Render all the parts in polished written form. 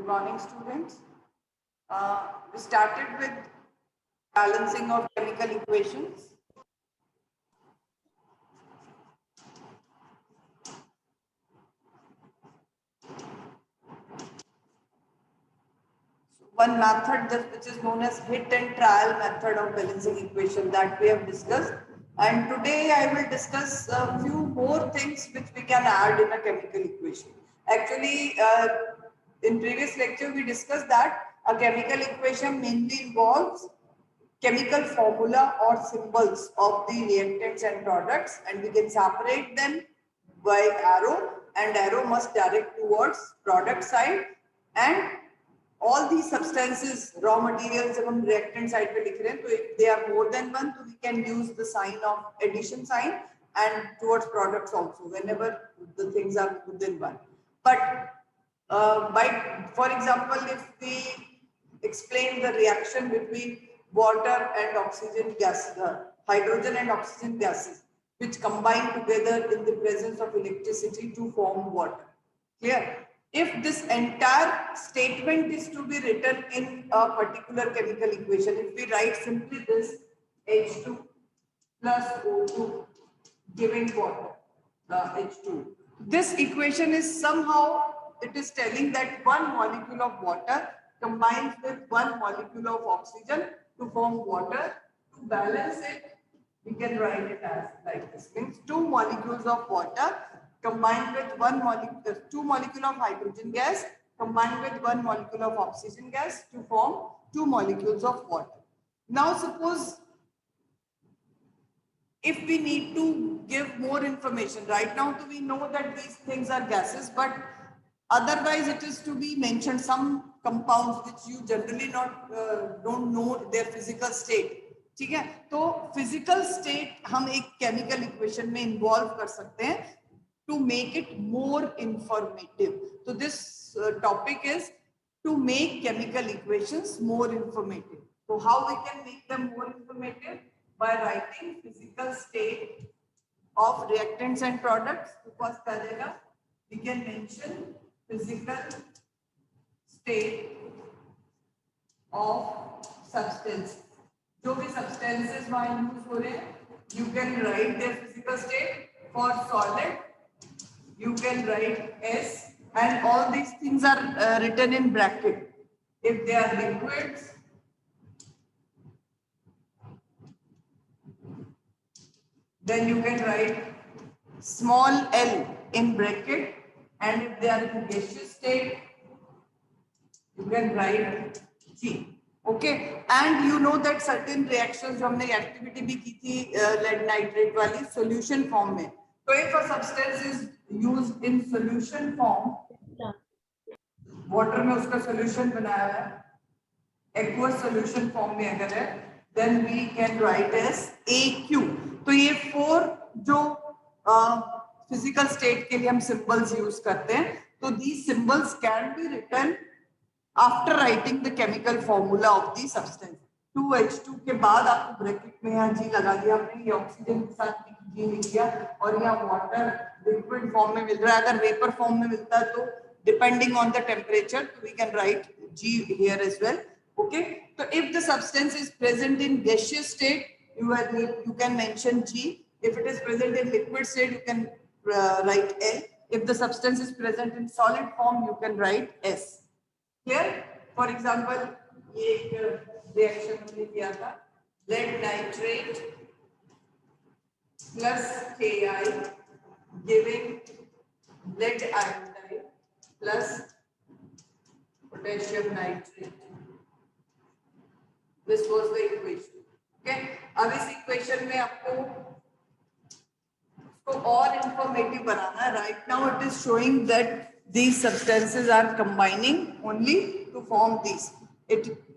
Good morning, students. We started with balancing of chemical equations. One method which is known as hit and trial method of balancing equation that we have discussed. And today I will discuss a few more things which we can add in a chemical equation. Actually, in previous lecture we discussed that a chemical equation mainly involves chemical formula or symbols of the reactants and products, and we can separate them by arrow, and arrow must direct towards product side, and all these substances raw materials जब हम reactant side पे लिख रहे हैं तो if they are more than one तो we can use the sign of addition sign and towards products also whenever the things are within one. But for example, if we explain the reaction between water and oxygen gas, hydrogen and oxygen gases, which combine together in the presence of electricity to form water. Clear? If this entire statement is to be written in a particular chemical equation, if we write simply this H2 plus O2 giving water, H2. This equation is somehow, it is telling that one molecule of water combines with one molecule of oxygen to form water. To balance it, we can write it as like this. Means two molecules of water combined with one molecule, two molecule of hydrogen gas combined with one molecule of oxygen gas to form two molecules of water. Now suppose if we need to give more information, right now we know that these things are gases, but otherwise it is to be mentioned some compounds which you generally don't know their physical state. ठीक है, तो physical state हम एक chemical equation में involve कर सकते हैं to make it more informative. So this topic is to make chemical equations more informative. So how we can make them more informative? By writing physical state of reactants and products. Because we can mention physical state of substance. जो भी substances वहाँ use हो रहे हैं, you can write their physical state. For solid, you can write S, and all these things are written in bracket. If they are liquids, then you can write small l in bracket, and if they are in gaseous state, you can write G. Okay, and you know that certain reactions जो हमने activity भी की थी lead nitrate वाली solution form में. So if a substance is used in solution form, water में उसका solution बनाया है, aqueous solution form में अगर है, then we can write as AQ. तो ये 4 जो physical state के लिए हम symbols use करते हैं, तो these symbols can be written after writing the chemical formula of the substance. 2H2 के बाद आपको ब्रैकेट में यहाँ G लगा दिया आपने, ये ऑक्सीजन के साथ G लिख दिया, और यहाँ वाटर लिक्विड फॉर्म में मिल रहा है. अगर वेपर फॉर्म में मिलता है तो depending on the temperature we can write G here as well. Okay, so if the substance is present in gaseous state, you can mention G. If it is present in liquid state, you can write L. If the substance is present in solid form, you can write S. Clear? For example, ये एक reaction हमने किया था, lead nitrate plus Ki giving lead iodide plus potassium nitrate. This was the equation. Okay? अब इस equation में आपको इसको और informative बनाना है. Right now it is showing that these substances are combining only to form these.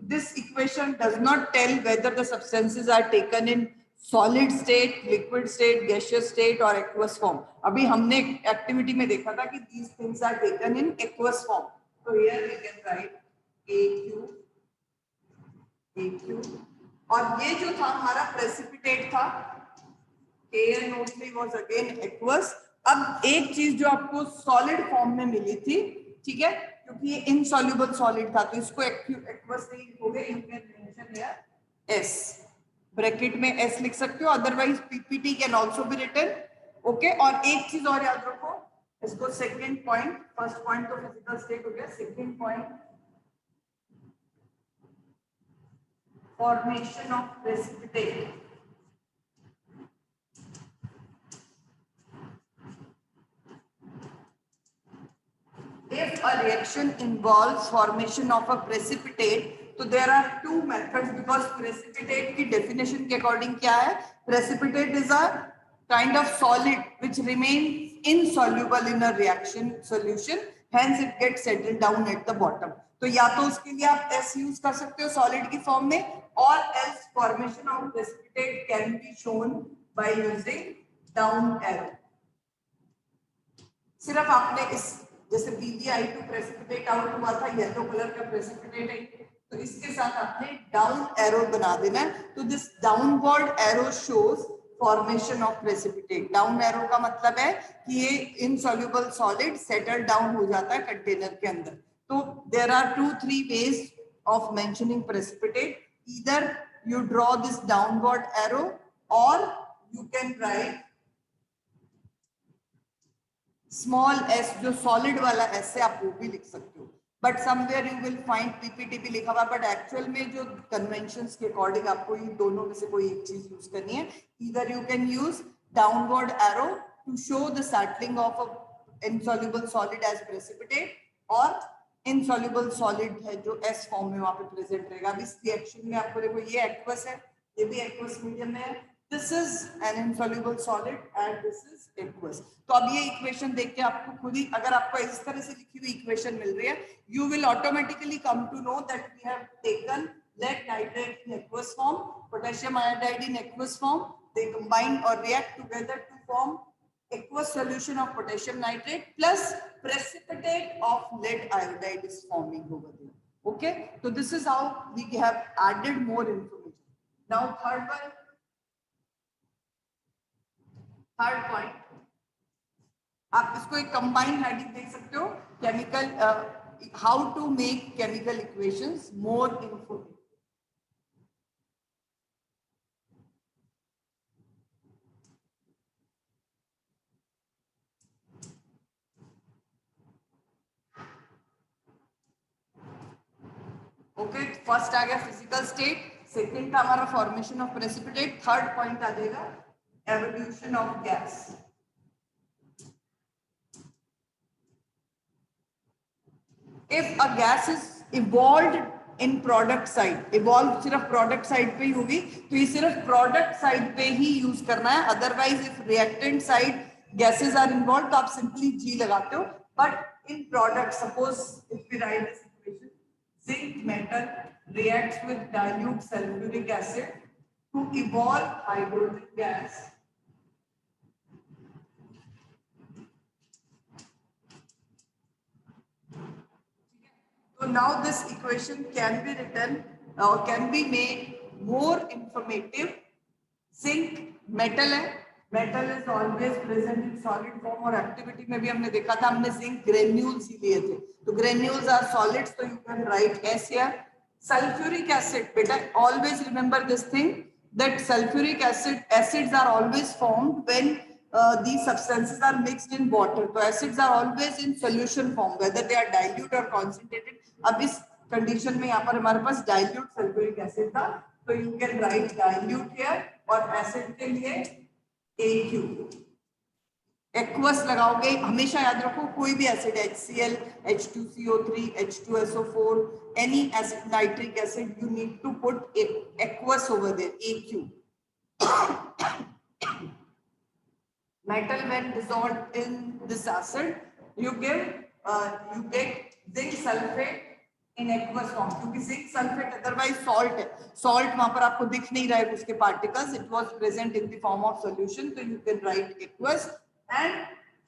This equation does not tell whether the substances are taken in solid state, liquid state, gaseous state or aqueous form. अभी हमने activity में देखा था कि these things are taken in aqueous form. So here we can write AQ. और ये जो था हमारा precipitate था, KNO3 was again aqueous. अब एक चीज जो आपको सॉलिड फॉर्म में मिली थी ठीक है, क्योंकि ये इनसॉल्युबल सॉलिड था तो इसको एक्वस नहीं लिखोगे, you can mention here S, bracket में एस लिख सकते हो, otherwise PPT can also be written. Okay, और एक चीज और याद रखो इसको, सेकंड पॉइंट, फर्स्ट पॉइंट तो फिजिकल स्टेट हो गया, second point formation of precipitate. If a reaction involves formation of a precipitate, so there are two methods, because precipitate की definition के according क्या है, precipitate is a kind of solid which remains insoluble in a reaction solution, hence it gets settled down at the bottom. तो या तो उसके लिए आप S यूज कर सकते हो सॉलिड की फॉर्म में, और else formation of precipitate can be shown by using down arrow. सिर्फ आपने इस जैसे PbI2 प्रेसिपिटेट आउट हुआ था, येलो कलर का प्रेसिपिटेट है, तो इसके साथ आपने डाउन एरो बना देना है। तो this downward arrow shows formation of precipitate. Down arrow का मतलब है कि ये इनसॉल्युबल सॉलिड सेटल डाउन हो जाता है कंटेनर के अंदर। तो there are 2-3 ways of mentioning precipitate. Either you draw this downward arrow or you can write small S, जो सॉलिड वाला एस है आप वो भी लिख सकते हो, but somewhere you will find PPT भी लिखा हुआ, बट एक्चुअल में जो कन्वेंशंस के अकॉर्डिंग आपको ये दोनों में से कोई एक चीज यूज करनी है। Either you can use downward arrow to show the settling of a insoluble solid as precipitate, और इनसॉल्युबल सॉलिड है जो एस फॉर्म में वहां पे प्रेजेंट रहेगा। अब इस रिएक्शन में आपको देखो ये एक्वस है, ये भी एक्वस मीडियम में है, this is an insoluble solid and this is aqueous. तो अब ये इक्वेशन देख के आपको खुद ही, अगर आपको इस तरह से लिखी हुई इक्वेशन मिल रही है, you will automatically come to know that we have taken lead nitrate in aqueous form, potassium iodide in aqueous form, they combine or react together to form aqueous solution of potassium nitrate plus precipitate of lead iodide is forming over there. Okay, so this is how we have added more information. Now third point, आप इसको एक combined heading देख सकते हो, chemical how to make chemical equations more informative. Okay, first आ गया physical state, second था हमारा formation of precipitate, third point आ जाएगा evolution of gas. If a gas is evolved in product side, evolve सिर्फ product side पे ही होगी, तो ये सिर्फ product side पे ही यूज करना है, otherwise if reactant side gases are involved तो आप simply G लगाते हो, but in product, suppose if we write this equation, zinc metal reacts with dilute sulfuric acid to evolve hydrogen gas. So now this equation can be written or can be made more informative. Zinc metal है, metal is always present in solid form, और activity में भी हमने देखा था, हमने zinc granules ही लिए थे, तो granules are solids, so you can write S here. Sulfuric acid, बेटा always remember this thing, that sulfuric acids are always formed when these substances are mixed in water. So acids are always in solution form, whether they are dilute or concentrated. अब इस condition में यहाँ पर हमारे पास dilute sulphuric acid था, तो you can right dilute here, और acid के लिए AQ। एक्वस लगाओगे, हमेशा याद रखो कोई भी acid HCl, H2CO3, H2SO4, any acid, nitric acid, you need to put aqueous over there, AQ. Metal when dissolved in this acid, you get zinc sulfate in aqueous form, क्योंकि zinc sulfate otherwise salt है, salt वहां पर आपको दिख नहीं रहा है उसके particles, it was present in the form of solution, so you can write aqueous. And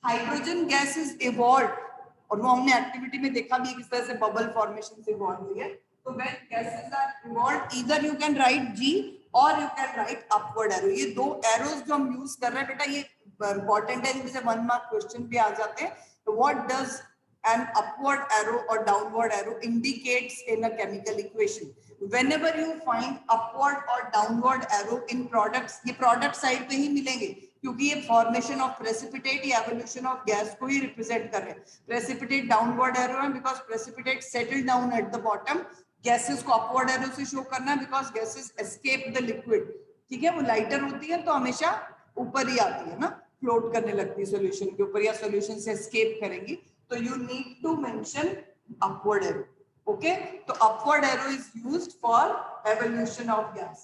hydrogen gas is evolved, और वो हमने एक्टिविटी में देखा भी किस तरह से बबल फॉर्मेशन से इवॉल्व हुई है। तो when gases are evolved, either you can write G or you can write upward arrow। ये दो एरोज जो हम यूज कर रहे हैं बेटा, ये इंपॉर्टेंट है, इनमें से 1 मार्क क्वेश्चन भी आ जाते हैं। तो what does an upward arrow or downward arrow indicates in a chemical equation. Whenever you find upward or downward arrow in products, ये product side पे ही मिलेंगे क्योंकि ये formation of precipitate या evolution of gas को ही represent कर रहे हैं. Precipitate downward arrow है because precipitate settle down at the bottom. Gases को upward arrow से show करना because gases escape the liquid. ठीक है, वो lighter होती है तो हमेशा ऊपर ही आती है ना, float करने लगती है solution के ऊपर या solution से escape करेंगी. So you need to mention upward arrow. Okay, so upward arrow is used for evolution of gas.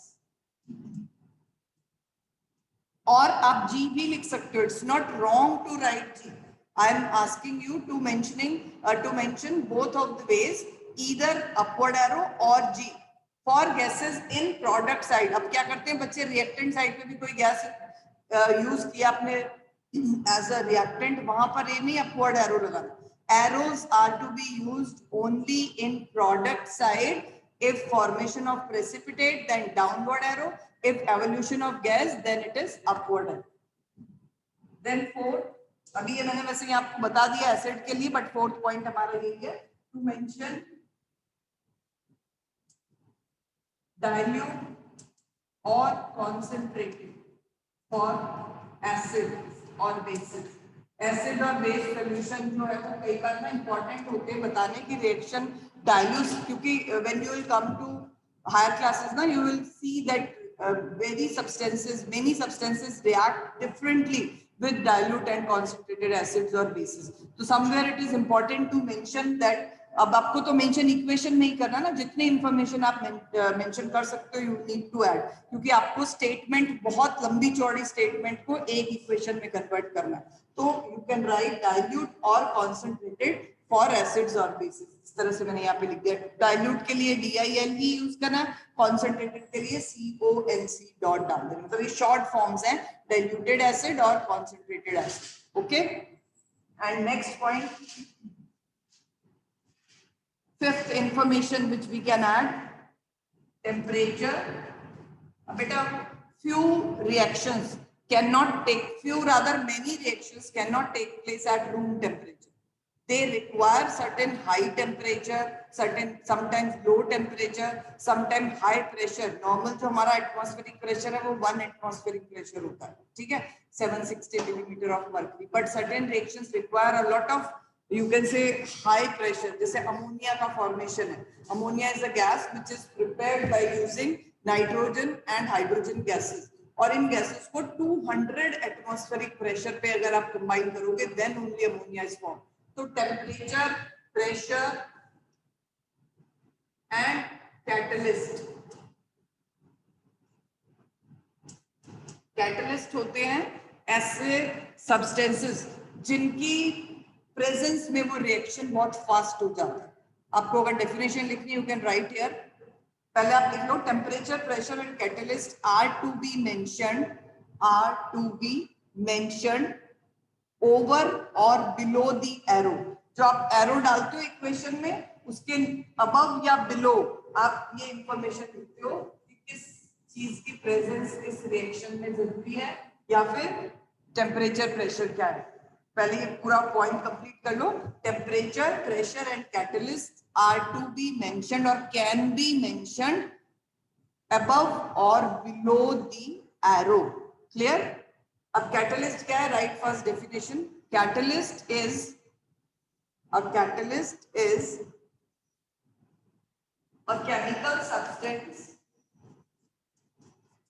और आप G भी लिख सकते हो. It's not wrong to write G. I am asking you to mention both of the ways, either upward arrow or G for gases in product side. अब क्या करते हैं बच्चे, reactant side पे भी कोई gas use किया आपने as a reactant, वहां पर ये नहीं upward arrow लगाना. Arrows are to be used only in product side. If formation of precipitate, then downward arrow. If evolution of gas, then it is upward arrow. Then fourth, अभी ये मैंने वैसे आपको बता दिया acid के लिए, but fourth point हमारा यही है to mention dilute or concentrated for acids or bases. Acid और बेस सोल्यूशन जो है वो कई बार ना इंपॉर्टेंट होते हैं बताने की रिएक्शन डाइल्यूट, क्योंकि when you will come to higher classes ना you will see that many substances react differently with dilute and concentrated acids or bases. So somewhere it is important to mention that. अब आपको तो mention equation नहीं करना ना, जितने information आप mention कर सकते हो यू नीड टू ऐड, क्योंकि आपको स्टेटमेंट बहुत लंबी चौड़ी स्टेटमेंट को एक इक्वेशन में कन्वर्ट करना है. तो यू कैन राइट डाइल्यूट और कॉन्सेंट्रेटेड फॉर एसिड्स और बेसिस. इस तरह से मैंने यहाँ पे लिख दिया. डाइल्यूट के लिए DIL ही यूज करना, कॉन्सेंट्रेटेड के लिए CONC डॉट डाल देना. मतलब ये शॉर्ट फॉर्म्स हैं, डाइल्यूटेड एसिड और concentrated acid. Okay, and next point, fifth information which we can add, temperature. Beta, many reactions cannot take place at room temperature. They require certain high temperature, sometimes low temperature, sometimes high pressure. Normal जो हमारा atmospheric pressure है वो 1 atmospheric pressure होता है, ठीक है, 760 millimeter of mercury. But certain reactions require a lot of, you can say, high pressure. जैसे ammonia का फॉर्मेशन है. Ammonia is a gas which is prepared by using nitrogen and hydrogen gases. और इन gases को 200 atmospheric pressure पे अगर आप combine करोगे then only ammonia is form. तो टेम्परेचर, प्रेशर एंड कैटलिस्ट होते हैं ऐसे सब्सटेंसेस जिनकी प्रेजेंस में वो रिएक्शन बहुत फास्ट हो जाता है. आपको अगर डेफिनेशन लिखनी यू कैन राइट हियर. पहले आप लिख लो, temperature, pressure and catalyst are to be mentioned over और बिलो द एरो. जो आप एरो डालते हो इक्वेशन में उसके अबव या बिलो आप ये इंफॉर्मेशन लिखते हो कि किस चीज की प्रेजेंस इस रिएक्शन में जरूरी है या फिर टेम्परेचर, प्रेशर क्या है. पहले ये पूरा पॉइंट कंप्लीट कर लो. Temperature, pressure and catalyst are to be mentioned और कैन बी मेंशन्ड अबव और बिलो द एरो. क्लियर. अब कैटलिस्ट क्या है, write first definition. Catalyst is a chemical substance.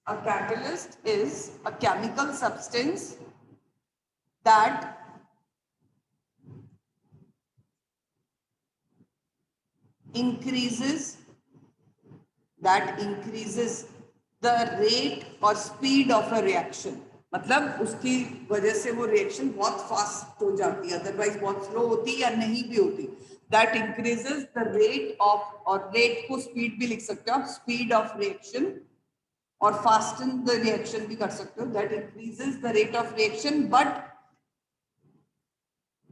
A catalyst is a chemical substance that increases the rate or speed of a reaction. मतलब उसकी वजह से वो reaction बहुत फास्ट हो जाती है, अदरवाइज बहुत स्लो होती या नहीं भी होती. That increases the rate of, और रेट को स्पीड भी लिख सकते हो आप, स्पीड ऑफ रिएक्शन, और फास्टन द रिएक्शन भी कर सकते हो. That increases the rate of reaction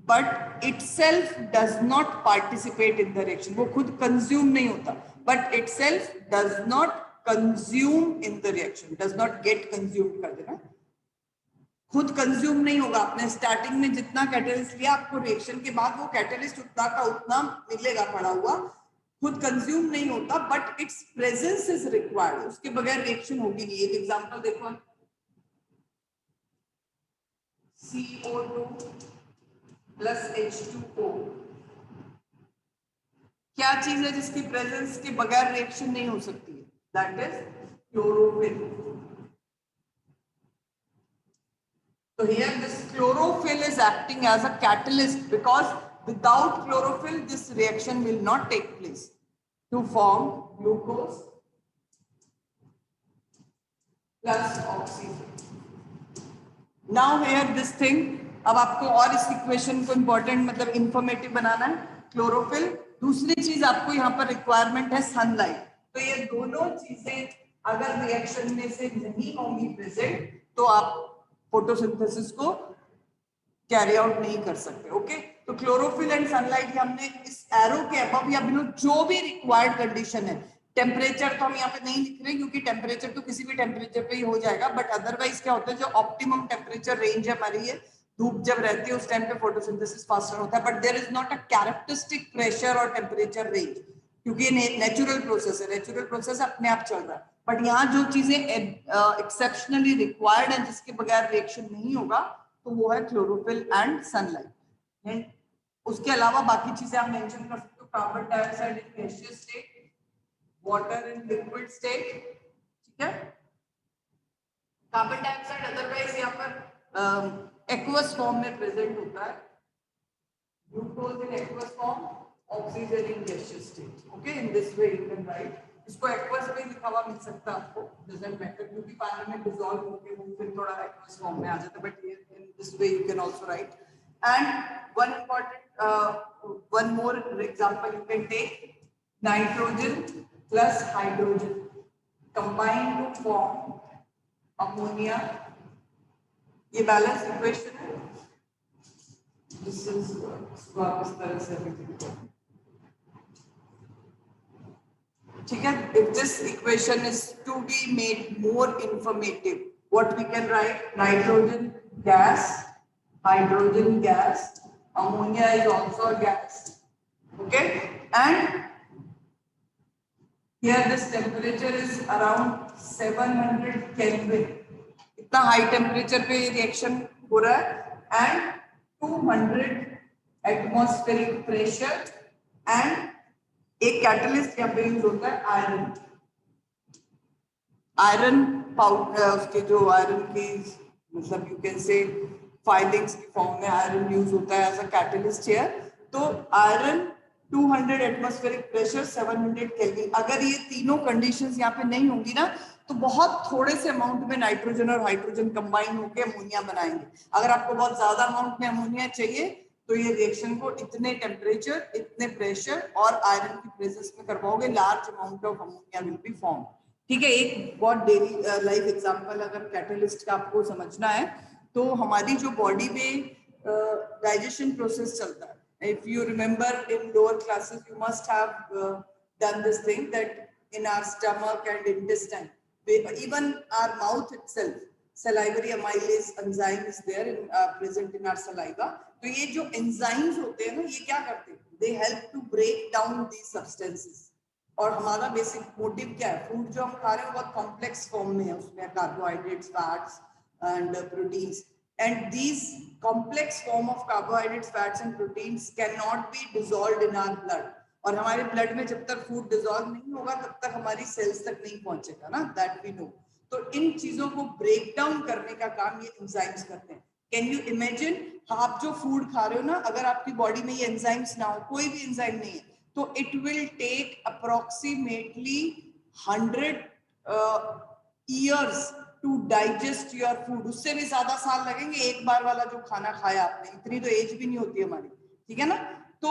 but itself does not participate in the reaction. वो खुद कंज्यूम नहीं होता, but itself does not consume in the reaction, does not get consume कर देना, खुद कंज्यूम नहीं होगा। आपने स्टार्टिंग में जितना कैटलिस्ट लिया, आपको रिएक्शन के बाद वो कैटलिस्ट उतना का उतना मिलेगा पड़ा हुआ, खुद कंज्यूम नहीं होता, but it's presence is required. उसके बगैर रिएक्शन होगी नहीं। एक एग्जांपल देखो, CO2 प्लस H2O, क्या चीज है जिसकी प्रेजेंस के बगैर रिएक्शन नहीं हो सकती है? That is chlorophyll. So here this chlorophyll is acting as a catalyst, because without chlorophyll this reaction will not take place to form glucose plus oxygen. Now here this thing, अब आपको और इस equation को important मतलब informative बनाना है। Chlorophyll, दूसरी चीज आपको यहाँ पर रिक्वायरमेंट है सनलाइट। तो ये दोनों चीजें अगर रिएक्शन में से नहीं होंगी प्रेजेंट, तो आप फोटोसिंथेसिस को कैरी आउट नहीं कर सकते। ओके, तो क्लोरोफिल एंड सनलाइट हमने इस एरो के अबव या बिलो जो भी रिक्वायर्ड कंडीशन है, टेम्परेचर तो हम यहाँ पे नहीं लिख रहे क्योंकि टेम्परेचर तो किसी भी टेम्परेचर पे ही हो जाएगा, बट अदरवाइज क्या होता है, जो ऑप्टिमम टेम्परेचर रेंज हमारी है, धूप जब रहती है उस टाइम पे फोटोसिंथेसिस फास्टर होता है, but there is not a characteristic pressure और टेम्परेचर रेंज, क्योंकि ये नेचुरल प्रोसेस है, नेचुरल प्रोसेस अपने आप चल रहा है। बट यहाँ जो चीजें एक्सेप्शनली रिक्वायर्ड है जिसके बगैर रिएक्शन नहीं होगा, तो वो है क्लोरोफिल एंड सनलाइट। उसके अलावा बाकी चीजें आप मेंशन कर सकते हो, carbon dioxide in gaseous state, water in liquid state, ठीक है। कार्बन डाइऑक्साइड अदरवाइज यहाँ पर एक्वस फॉर्म में प्रेजेंट होता है, glucose in aqueous form, oxygen in gaseous state. Okay, in this way you can right. इसको एक्वस में लिखा हुआ मिल सकता है आपको, डजंट मैटर, क्योंकि पानी में डिसॉल्व होके वो फिर थोड़ा एक्वस फॉर्म में आ जाता है, but in this way you can also write. And one important one more example you can take, nitrogen plus hydrogen combine to form ammonia. ये बैलेंस इक्वेशन है, दिस इज इस तरह से ठीक है। If this equation is to be made more informative, what we can write? Nitrogen gas, hydrogen gas, ammonia is also a gas. Okay, and here this temperature is around 700 Kelvin. इतना high temperature पे ये reaction हो रहा है, and 200 atmospheric pressure, and एक catalyst यहाँ पे use होता है आयरन। आयरन पाउडर, उसके जो आयरन की मतलब यू कैन से फाइलिंग्स की फॉर्म में आयरन यूज होता है एज अ कैटलिस्ट हियर। तो आयरन 200 एटमॉस्फेरिक प्रेशर, 700 केल्विन, अगर ये तीनों कंडीशंस यहाँ पे नहीं होंगी ना, तो बहुत थोड़े से अमाउंट में नाइट्रोजन और हाइड्रोजन कंबाइन होकर अमोनिया बनाएंगे। अगर आपको बहुत ज्यादा अमाउंट में अमोनिया चाहिए, तो ये रिएक्शन को इतने टेम्परेचर, इतने प्रेशर और आयरन की प्रेजेंस में करवाओगे, large amount of ammonia will be form. ठीक है, एक बहुत डेली लाइफ एग्जांपल अगर कैटलिस्ट का आपको समझना है, तो हमारी जो बॉडी में डाइजेशन प्रोसेस चलता है, if you remember in lower classes you must have done this thing that in our stomach and intestine, even our mouth itself, salivary amylase enzyme is there in present in our saliva. तो ये जो enzymes होते हैं ना, ये क्या करते हैं? They help to break down these substances. और हमारा बेसिक मोटिव क्या है? फूड जो हम खा रहे हैं बहुत कॉम्प्लेक्स फॉर्म में है, उसमें carbohydrates, fats and proteins, and these complex form of carbohydrates, fats and proteins cannot be dissolved in our blood. और हमारे ब्लड में जब तक फूड डिसॉल्व नहीं होगा तब तक हमारी सेल्स तक नहीं पहुंचेगा ना, दैट वी नो। तो इन चीजों को ब्रेक डाउन करने का काम ये एंजाइम्स करते हैं। कैन यू इमेजिन, आप जो फूड खा रहे हो ना, अगर आपकी बॉडी में ये एंजाइम्स ना हो, कोई भी एंजाइम नहीं है, तो it will take approximately 100 years to digest your food. उससे भी ज्यादा साल लगेंगे एक बार वाला जो खाना खाया आपने, इतनी तो एज भी नहीं होती हमारी, ठीक है ना। तो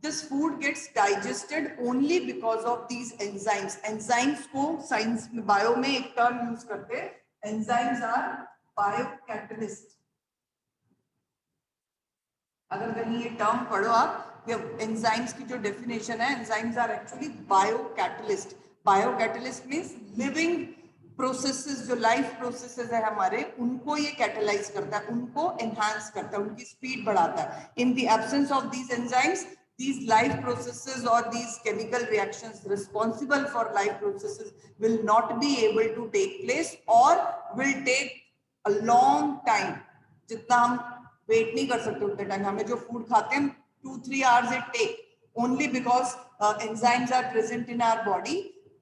this food gets digested only because of these enzymes. Enzymes को साइंस में, बायो में एक टर्म यूज करते हैं, enzymes are biocatalyst। अगर कहीं ये टर्म पढ़ो आप, enzymes की जो डेफिनेशन है, enzymes are actually biocatalyst. Biocatalyst means living processes जो लाइफ प्रोसेसेस है हमारे, उनको ये कैटेलाइज करता है, उनको एनहांस करता है, उनकी स्पीड बढ़ाता है. In the absence of these enzymes, these life processes or these chemical reactions responsible for life processes will not be able to take place or will take a long time. जितना हम wait नहीं कर सकते उतने time. हमें जो food खाते हैं 2-3 hours it take only because enzymes are present in our body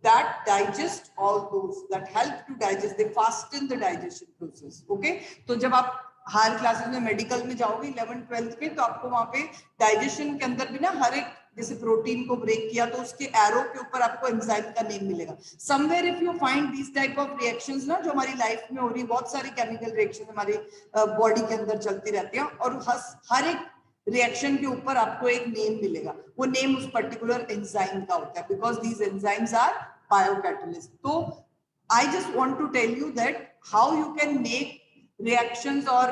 that digest all those, that help to digest, they fasten the digestion process. Okay, तो जब आप हायर क्लासेस में मेडिकल में जाओगे 11th-12th में, तो आपको वहां पे डाइजेशन के अंदर भी ना हर एक, जैसे प्रोटीन को ब्रेक किया तो उसके एरो के ऊपर आपको एंजाइम का नेम मिलेगा. Somewhere if you find this type of reactions ना, जो हमारी लाइफ में हो रही, बहुत सारी केमिकल रिएक्शन हमारी बॉडी के अंदर चलती रहती हैं, और हर एक रिएक्शन के ऊपर आपको एक नेम मिलेगा. वो नेम उस पर्टिकुलर एंजाइम का होता है, because these enzymes are biocatalyst. तो I just want to tell you that how you can make reactions or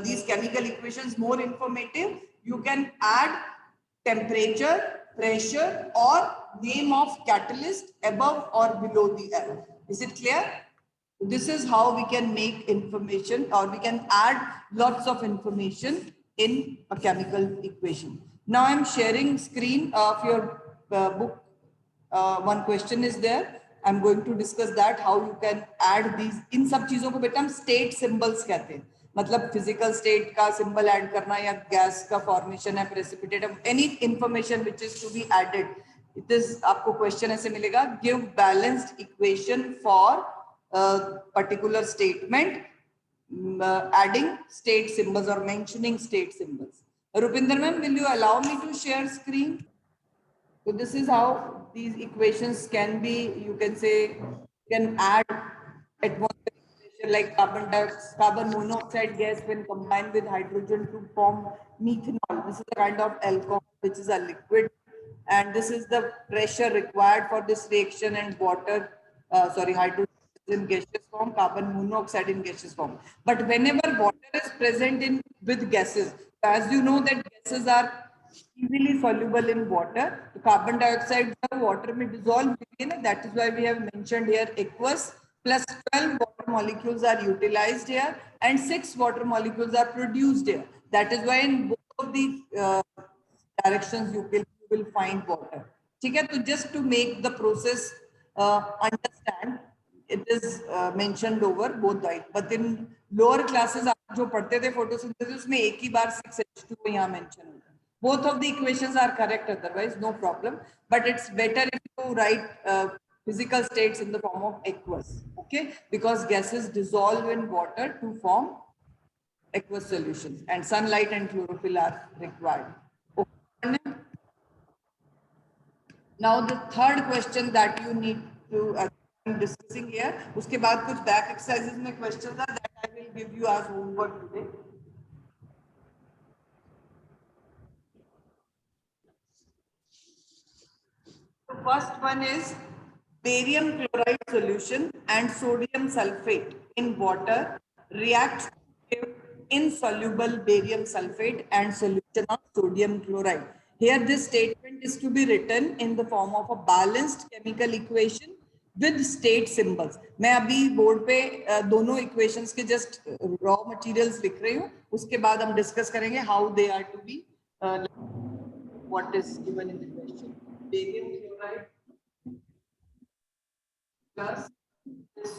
these chemical equations more informative. You can add temperature, pressure or name of catalyst above or below the arrow. Is it clear? This is how we can make information, or we can add lots of information in a chemical equation. Now I am sharing screen of your book. One question is there. I'm going to discuss that, how you can add these. इन सब चीजों को बेटा हम state symbols कहते हैं. मतलब physical state का symbol add करना, या गैस का फॉर्मेशन है, precipitate, any information which is to be added. It is, आपको क्वेश्चन ऐसे मिलेगा, give balanced equation for particular statement, adding state symbols or mentioning state symbols. Rupinder ma'am, will you allow me to share screen? So this is how these equations can be, you can say, you can add atmospheric pressure like carbon monoxide gas when combined with hydrogen to form methanol. This is a kind of alcohol which is a liquid, and this is the pressure required for this reaction, and water, hydrogen in gaseous form, carbon monoxide in gaseous form. But whenever water is present in with gases, as you know that gases are easily soluble in water, तो carbon dioxide जब water में dissolve होती है ना, that is why we have mentioned here aqueous, plus 12 water molecules are utilized here and 6 water molecules are produced here. That is why in both of the directions you will find water. ठीक है, तो just to make the process understand, it is mentioned over both sides. But in lower classes आप जो पढ़ते थे photosynthesis उसमें एक ही बार 6H2 यहाँ mention होता है. Both of the equations are correct, otherwise no problem, but it's better if you write physical states in the form of aqueous, okay, because gases dissolve in water to form aqueous solutions, and sunlight and chlorophyll are required. Okay. Now the third question that you need to discussing here, उसके बाद कुछ back exercises में questions are that I will give you as homework today. The first one is barium chloride solution and sodium sulfate in water react to insoluble barium sulfate and solution of sodium chloride. Here this statement is to be written in the form of a balanced chemical equation with state symbols. मैं अभी board पे दोनों equations के just raw materials लिख रही हूँ, उसके बाद हम discuss करेंगे how they are to be what is given in the question. Barium chloride plus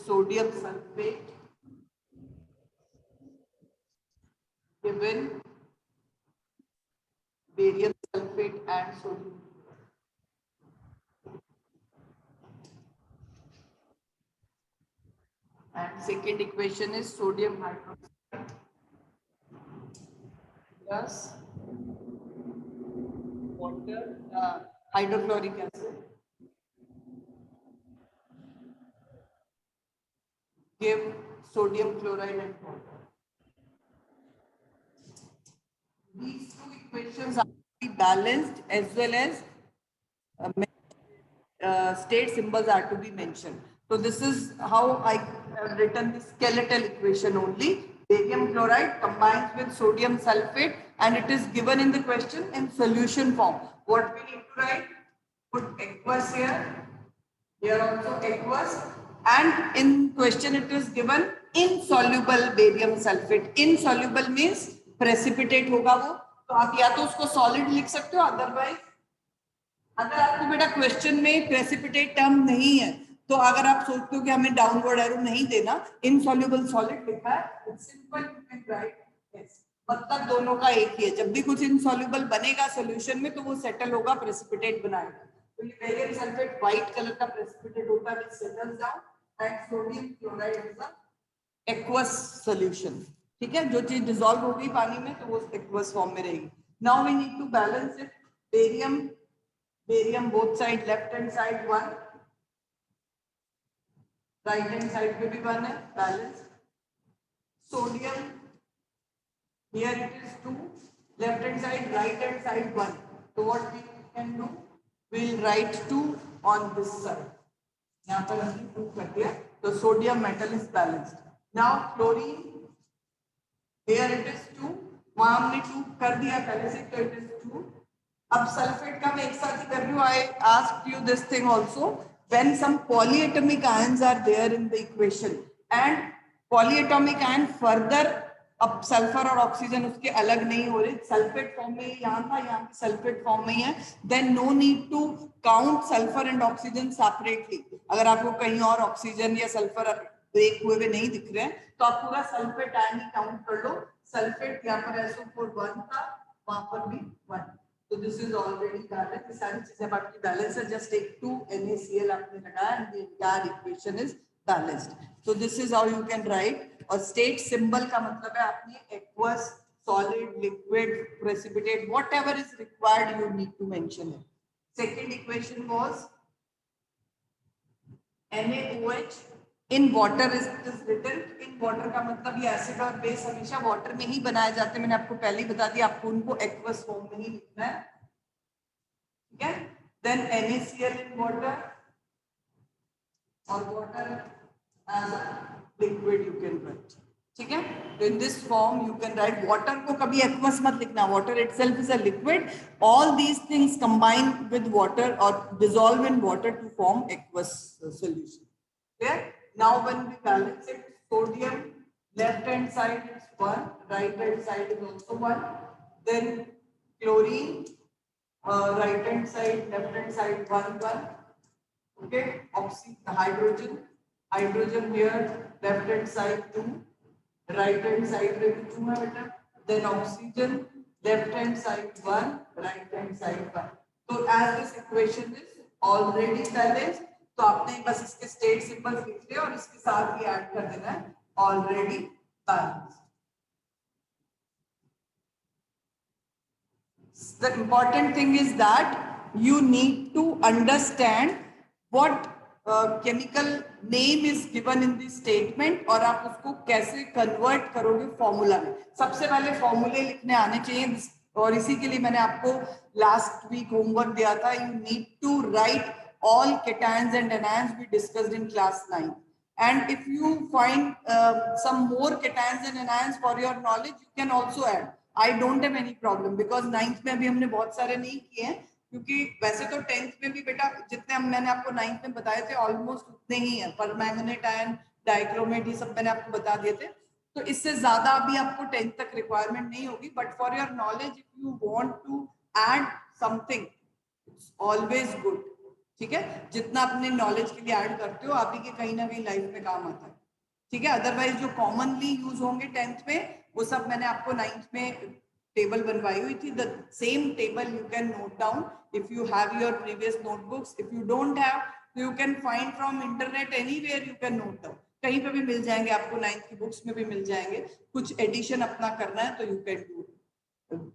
sodium sulfate given barium sulfate and sodium. And second equation is sodium hydroxide plus water, hydrochloric acid give sodium chloride and water. These two equations are to be balanced as well as state symbols are to be mentioned. So this is how I have written the skeletal equation only. Barium chloride combines with sodium sulfate and it is given in the question in solution form. What we need to write? Put aqueous here. Here also aqueous, and in question it is given insoluble barium sulfate. Insoluble means precipitate होगा वो, तो आप या तो उसको solid लिख सकते हो, अदरवाइज अगर आपको बेटा क्वेश्चन में प्रेसिपिटेट टर्म नहीं है तो अगर आप सोचते हो कि हमें डाउनवर्ड एरो नहीं देना, इनसॉल्युबल सॉलिड लिखा है, it's simple, you can right yes, मतलब दोनों का एक ही है। जब भी कुछ इनसॉल्युबल बनेगा सॉल्यूशन में तो वो सेटल होगा, प्रेसिपिटेट बनाएगा। तो ये बेरियम सल्फेट व्हाइट कलर का प्रेसिपिटेट होता है, settles down and sodium chloride is a aqueous solution. ठीक है, जो चीज डिसॉल्व होगी पानी में तो वो एक्वस फॉर्म में रहेगी। Now we need to balance it. Barium both side, left hand side 1, right hand side पे भी 1 है, balance. Sodium here it is 2, left hand side, right hand side 1, तो what we can do, we will write 2 on this side, यहाँ पर हमने 2 कर दिया, तो sodium metal is balanced. Now chlorine here it is 2, वहां हमने 2 कर दिया पहले से, तो इट इज 2। अब सल्फेट का मैं एक साथ ही कर रही हूँ। I asked you this thing also, when some polyatomic ions are there in the equation and polyatomic ion further, अब सल्फर और ऑक्सीजन उसके अलग नहीं हो रहे, सल्फेट फॉर्म में यहाँ था, यहाँ पे सल्फेट फॉर्म में ही है, then no need to count sulphur and oxygen separately. अगर आपको कहीं और ऑक्सीजन या सल्फर ब्रेक हुए हुए नहीं दिख रहे हैं तो आप पूरा सल्फेट आयन ही काउंट कर लो। सल्फेट यहाँ पर SO4 1 था, वहां पर भी 1, तो दिस इज ऑलरेडी बैलेंस। ये सारी चीजें आपकी बैलेंस है, जस्ट एक 2 NaCl आपने लगाया and the entire equation is balanced. So this is how you can write. और स्टेट सिंबल का मतलब है आपने aqueous, solid, liquid, precipitate, whatever is required you need to mention it. Second equation was NaOH in water is written. In water का मतलब ये acid और base हमेशा वाटर में ही बनाए जाते हैं, मैंने आपको पहले ही बता दिया, आपको उनको एक्वस फॉर्म में ही लिखना है। ठीक है, देन NaCl इन वाटर, और water as a liquid you can write. ठीक है, तो in this form you can write. Water को कभी एक्वस मत लिखना, water itself is a liquid, all these things combine with water और dissolve in water to form aqueous solution. Clear? Now when we balance it, sodium left hand side is 1, right hand side is also 1. Then chlorine right hand side, left hand side 1 1. Okay, hydrogen here left hand side 2, right hand side में भी 2 है बेटा। Then oxygen left hand side 1, right hand side 1. So as this equation is already balanced, तो आपने बस इसके state symbols लिख लिया और इसके साथ ही ऐड कर देना है already balanced. The important thing is that you need to understand what chemical name is given in this statement और आप उसको कैसे कन्वर्ट करोगे फॉर्मूला में। सबसे पहले फॉर्मूले लिखने आने चाहिए, और इसी के लिए मैंने आपको लास्ट वीक होमवर्क दिया था। You need to write all cations and anions we discussed in class 9, and if you find some more cations and anions for your knowledge you can also add. I don't have any problem because 9th में अभी हमने बहुत सारे नहीं किए हैं, क्योंकि वैसे तो 10th में भी बेटा जितने मैंने आपको 9th में बताए थे ऑलमोस्ट उतने ही है, परमैंगनेट आयन, डाइक्रोमेट, ये सब मैंने आपको बता दिए थे, तो इससे ज्यादा अभी आपको 10th तक रिक्वायरमेंट नहीं होगी। But for your knowledge if you want to add something it's always good. ठीक है, जितना अपने नॉलेज के लिए ऐड करते हो आप ही के कहीं ना कहीं लाइफ में काम आता है। ठीक है, अदरवाइज जो कॉमनली यूज होंगे 10th में वो सब मैंने आपको 9th में टेबल बनवाई हुई थी। The same table you can note down if you have your previous notebooks. If you don't have you can find from internet anywhere, you can note down, कहीं पे भी मिल जाएंगे आपको, 9th की बुक्स में भी मिल जाएंगे। कुछ एडिशन अपना करना है तो you can do,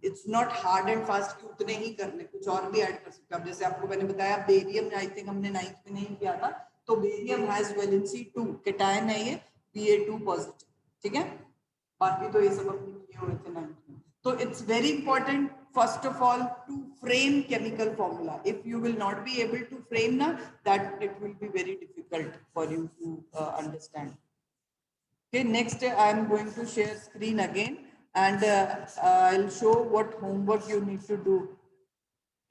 it's not hard and fast कि उतने ही करने, कुछ और भी ऐड कर सकते हैं। जैसे आपको मैंने बताया बेरियम आई थिंक हमने 9th में नहीं किया था, तो बेरियम हैज वैलेंसी 2, कैटायन है ये Ba2 पॉजिटिव। ठीक है, बाकी तो ये सब अपने किए हुए थे 9th में। तो it's very important first of all to frame chemical formula. If you will not be able to frame ना, that it will be very difficult for you to understand. Okay, next I am going to share screen again and I'll show what homework you need to do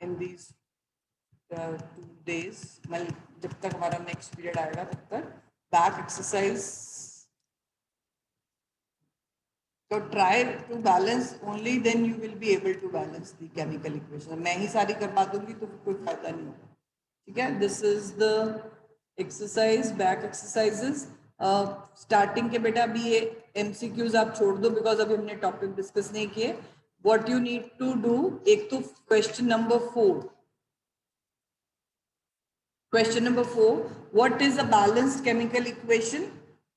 in these 2 days. जब तक हमारा next period आएगा तब तक back exercise. So try to balance, only then you will be able to balance the chemical equation. मैं ही सारी करवा दूंगी तो कोई फायदा नहीं होगा. ठीक है? This is the exercise, back exercises. Starting के बेटा अभी ये MCQs आप छोड़ दो बिकॉज अभी हमने टॉपिक डिस्कस नहीं किए. What you need to do, एक तो question number 4. Question number 4, what is a balanced chemical equation?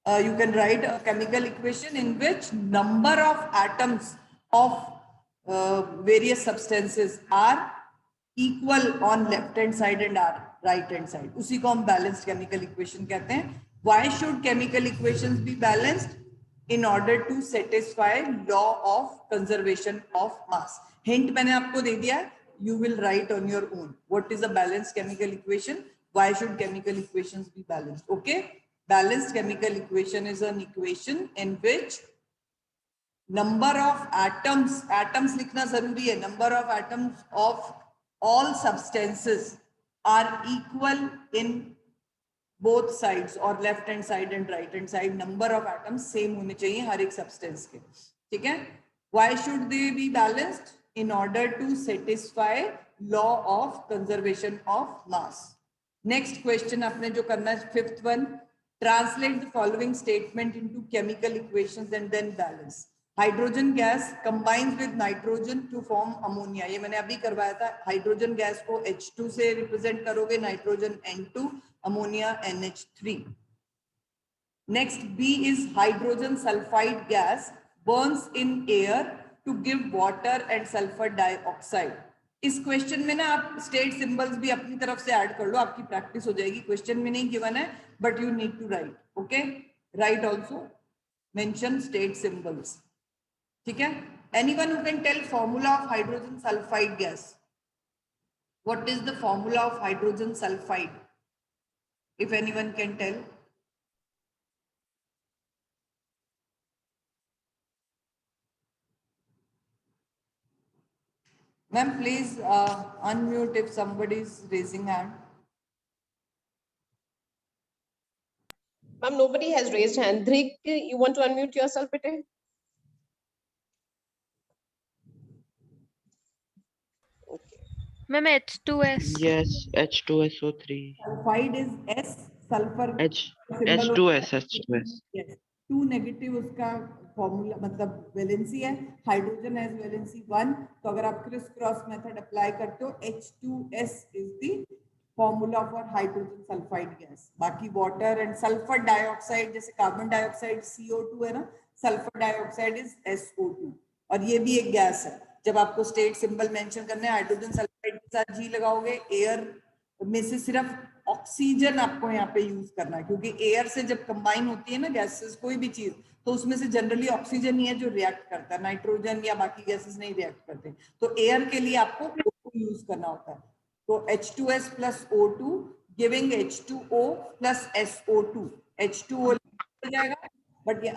You can write a chemical equation in which number of atoms of various substances are equal on left hand side and right hand side. उसी को हम balanced chemical equation कहते हैं. Why should chemical equations be balanced? In order to satisfy law of conservation of mass. Hint मैंने आपको दे दिया है. You will write on your own. What is a balanced chemical equation? Why should chemical equations be balanced? Okay. Balanced chemical equation is an equation in which number of atoms लिखना जरूरी है. Number of atoms of all substances are equal in both sides और left hand side and right hand side. Number of atoms same होने चाहिए हर एक substance के. ठीक है? Why should they be balanced? In order to satisfy law of conservation of mass. Next question आपने जो करना है, 5th one, translate the following statement into chemical equations and then balance. Hydrogen gas combines with nitrogen to form ammonia. ये मैंने अभी करवाया था. Hydrogen gas को H2 से रिप्रेजेंट करोगे, nitrogen N2, ammonia NH3. Next, B is hydrogen sulfide gas burns in air to give water and sulfur dioxide. इस question में ना आप स्टेट सिंबल्स भी अपनी तरफ से ऐड कर लो, आपकी प्रैक्टिस हो जाएगी. क्वेश्चन में नहीं गिवन है, but you need to write. Okay, write also mention state symbols. ठीक है? Anyone who can tell formula of hydrogen sulphide gas? What is the formula of hydrogen sulphide? If anyone can tell. Ma'am, please unmute if somebody is raising hand. Ma'am, nobody has raised hand. Dhrik, you want to unmute yourself, bete? Okay. Ma'am, H2S. Yes, H2SO3. Sulfide is S, sulfur H2S, H2S. Yes, 2 negative उसका formula मतलब valency है. Hydrogen has valency 1. तो अगर आप criss cross method apply करते हो, H2S is the formula for hydrogen sulphide gas. बाकी water and sulphur dioxide, जैसे कार्बन डाइऑक्साइड CO2 है ना, सल्फर डाइऑक्साइड इज SO2. और ये भी एक गैस है. जब आपको स्टेट सिंबल मेंशन करना है, हाइड्रोजन सल्फाइड के साथ G लगाओगे. एयर में से सिर्फ ऑक्सीजन आपको यहाँ पे यूज करना है, क्योंकि एयर से जब कंबाइन होती है ना गैसेस, कोई भी चीज, तो उसमें से जनरली ऑक्सीजन ही है जो रिएक्ट करता है. नाइट्रोजन या बाकी गैसेस नहीं रिएक्ट करते. तो एयर के लिए आपको O2 यूज करना होता है. तो H2S plus O2 giving H2O plus SO2. H2O हो जाएगा, बट ये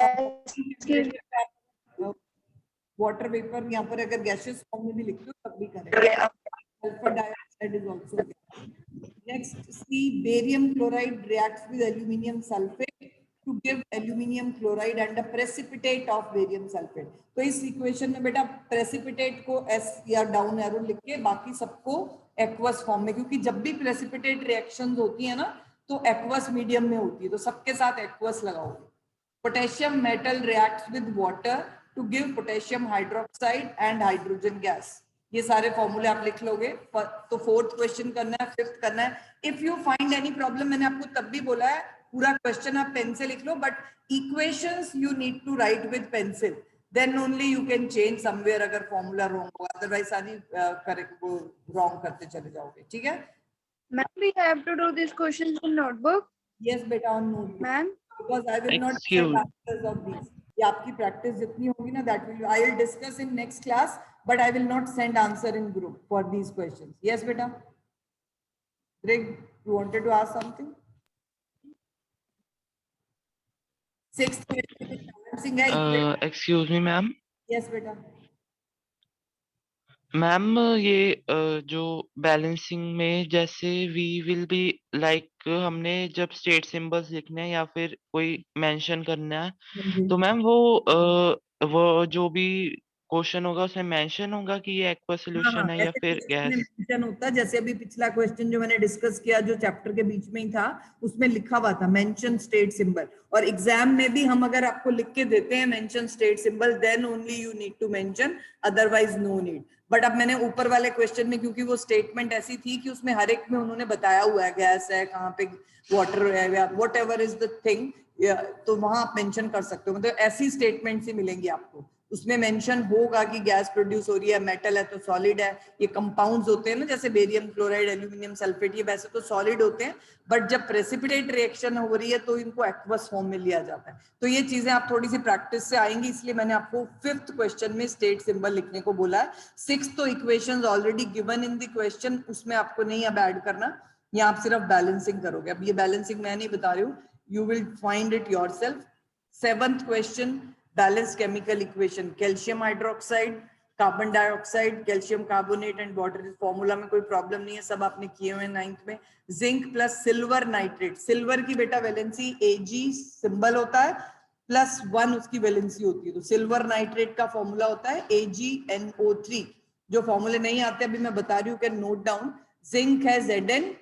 वाटर वेपर यहाँ पर अगर गैसेस फॉर्म में भी लिखते हो तब भी करेंगे. Sulphur dioxide is also. Next, C, barium chloride reacts with aluminium sulfate to give aluminium chloride and a precipitate of barium sulfate. तो इस इक्वेशन में बेटा precipitate को S या डाउन एरो लिख के बाकी सबको एक्वस फॉर्म में, क्योंकि जब भी precipitate reactions होती है ना तो एक्वस मीडियम में होती है, तो सबके साथ एक्वस लगाओगे. Potassium metal reacts with water to give potassium hydroxide and hydrogen gas. ये सारे फॉर्मूले आप लिख लोगे. तो 4th क्वेश्चन करना है, 5th करना है. If you find any problem, मैंने आपको तब भी बोला है पूरा क्वेश्चन आप पेन से लिख लो, but equations you need to write with pencil, then only you can change somewhere अगर फॉर्मूला रॉन्ग होगा, अदरवाइज सारी करेक्ट वो रॉन्ग करते चले जाओगे. ठीक है? Ma'am, we have to do these questions in notebook. Yes बेटा, on notebook. Ma'am, because I will not send answers of this. ये आपकी प्रैक्टिस जितनी होगी ना, that will I will discuss in next class, but I will not send answer in group for these questions. Yes, beta. Greg, you wanted to ask something? 6th question is balancing. Excuse me, ma'am. Yes, beta. Ma'am ये जो balancing में जैसे we will be like हमने जब state symbols लिखने हैं या फिर कोई मेंशन करना है तो मैम वो जो भी क्वेश्चन होगा उसमें मेंशन होगा कि ये एक्वा हाँ सॉल्यूशन है या ऐसे फिर कुछ इसमें गैस। मेंशन होता है, जैसे अभी पिछला क्वेश्चन जो मैंने डिस्कस किया जो चैप्टर के बीच में ही था उसमें लिखा हुआ था मेंशन स्टेट सिंबल, और एग्जाम में भी हम अगर आपको लिख के देते हैं mention state symbol then only you need to mention, otherwise no need. But अब मैंने ऊपर वाले क्वेश्चन में क्योंकि वो स्टेटमेंट ऐसी थी कि उसमें हर एक में उन्होंने बताया हुआ है गैस है कहाँ पे वाटर है या what ever is the thing, तो वहां आप मेंशन कर सकते हो, मतलब ऐसी स्टेटमेंट ही मिलेंगी आपको, उसमें मेंशन होगा कि गैस प्रोड्यूस हो रही है, मेटल है तो सॉलिड है, ये कंपाउंड्स होते हैं ना जैसे बेरियम क्लोराइड एल्यूमिनियम सल्फेट, ये वैसे तो सॉलिड होते हैं बट जब प्रेसिपिटेट रिएक्शन हो रही है तो इनको एक्वस फॉर्म में लिया जाता है। तो ये चीजें आप थोड़ी सी प्रैक्टिस से आएंगी, इसलिए मैंने आपको 5th क्वेश्चन में स्टेट सिंबल लिखने को बोला है। 6th तो equations already given in the question, उसमें आपको नहीं अब ऐड करना, या आप सिर्फ बैलेंसिंग करोगे। अब ये बैलेंसिंग मैं नहीं बता रही हूँ, you will find it yourself. 7th question, balanced chemical equation, calcium hydroxide, carbon dioxide, calcium carbonate and water, formula में कोई प्रॉब्लम नहीं है, सब आपने किए हुए 9th में। Zinc plus silver nitrate, silver की बेटा वैलेंसी Ag सिंबल होता है +1 उसकी वैलेंसी होती है, तो सिल्वर नाइट्रेट का फॉर्मूला होता है AgNO3। जो फॉर्मूले नहीं आते अभी मैं बता रही हूँ, कैन नोट डाउन। जिंक है Zn,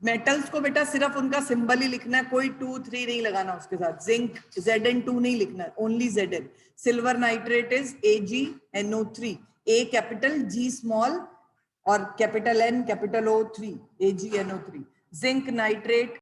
मेटल्स को बेटा सिर्फ उनका सिंबल ही लिखना है, कोई 2 3 नहीं लगाना उसके साथ, जिंक Zn2 नहीं लिखना है, only Zn। Silver nitrate is AgNO3, A capital G small और capital N capital O3, AgNO3। Zinc nitrate